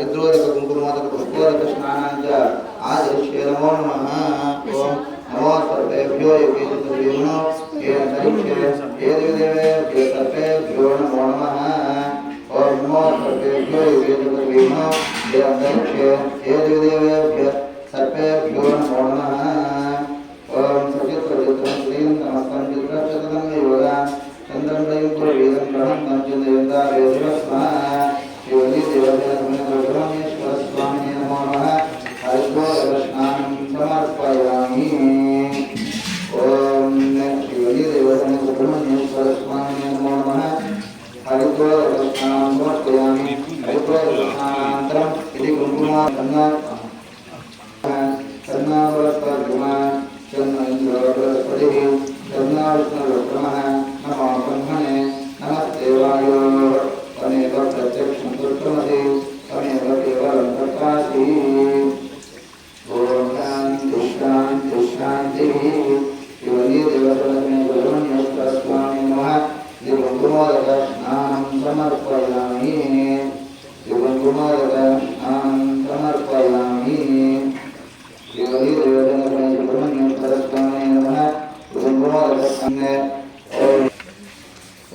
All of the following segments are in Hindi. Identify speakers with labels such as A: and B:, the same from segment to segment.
A: हरिद्रोदक कुंकुमोदक पुष्पोदक स्नानांच आदर्श्य नमो नमः। ओम नमो सर्वेभ्यो योगेन्द्रदेवनो ये अंतरिक्षे ये देवेभ्यो सर्वेभ्यो नमो नमः। ओम नमो सर्वेभ्यो योगेन्द्रदेवनो ये अंतरिक्षे ये देवेभ्यो सर्वेभ्यो नमो नमः। ओम सचित्रचित्रं श्रीं नमस्तं चित्रचतुरं योगा चंद्रं दयं पुरवीरं प्रणतं चिन्तयन्ता वेदस्मा शिवली देवदेवमेश्वर स्वामी नमो नमः। हरिद्वारस्नानं समर्पयामि। ओम शिवली देवदेवमेश्वर स्वामी नमो नमः। हरिद्वारस्नानं समर्पयामि। हरिद्वारस्नानानन्तरम् इति कुङ्कुमार्चना कर्णावरत्वगुमा चन्मैन्द्रोपदिः कर्णाविष्णुरुक्रमः नमो ब्रह्मणे नमस्तेवायो तमेव प्रत्यक्षं दुर्गमति तमेव केवलं तत्त्वासि। ॐ शान्ति शान्ति शान्तिः। शिवली देवतलक्ष्मी सुब्रह्मण्येश्वर स्वामी नमः। दिवङ्कुमोदक स्नानं समर्पयामि। दिवङ्कुमोदक स्नानं समर्पयामि। शिवली देवतलक्ष्मी सुब्रह्मण्येश्वर स्वामी नमः। दिवङ्कुमोदक स्नानं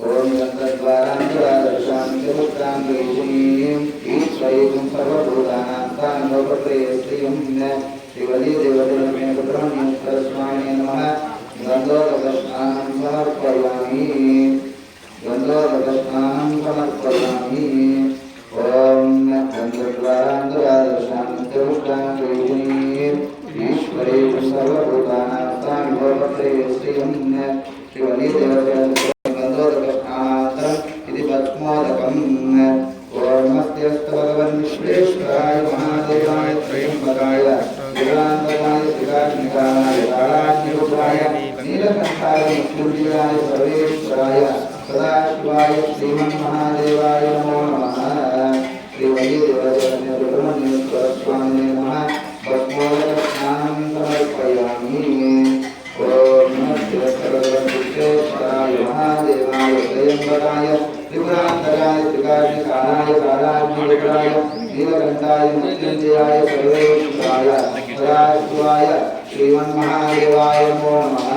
A: ओम यंत्रद्वारांतरादर्शांतिमुक्तांगीं ईश्वरीं सर्वभूतानां तान्नोपत्रयस्त्रियं शिवली देवदेवमे सुब्रह्मण्येश्वर स्वामी नमः। गन्धोदकस्नानं समर्पयामि। गन्धोदकस्नानं समर्पयामि। ओम यंत्रद्वारांतरादर्शांतिमुक्तांगीं ईश्वरीं सर्वभूतानां तान्नोपत्रयस्त्रियं शिवली देवदेवमे नमस्ते भगवन् विश्वेश्वराय महादेवाय त्रयंबकाय देवांतकाय त्रिकाग्निकाय कालाग्निरुद्राय नीलकंठाय मृत्युंजयाय सर्वेश्वराय सदाशिवाय श्रीमन्महादेवाय नमो नमः। श्रीवल्ली देवदेवमेश्वर स्वामी नमः। भस्मोदक स्नानं समर्पयामि। ओम नमस्ते भगवन् विश्वेश्वराय महादेवाय त्रयंबकाय त्रिपुरांतकाय त्रिकाग्निकाय कालाग्निरुद्राय नीलकंठाय मृत्युंजयाय सर्वेश्वराय सदाशिवाय श्रीमन्महादेवाय नमो नमः।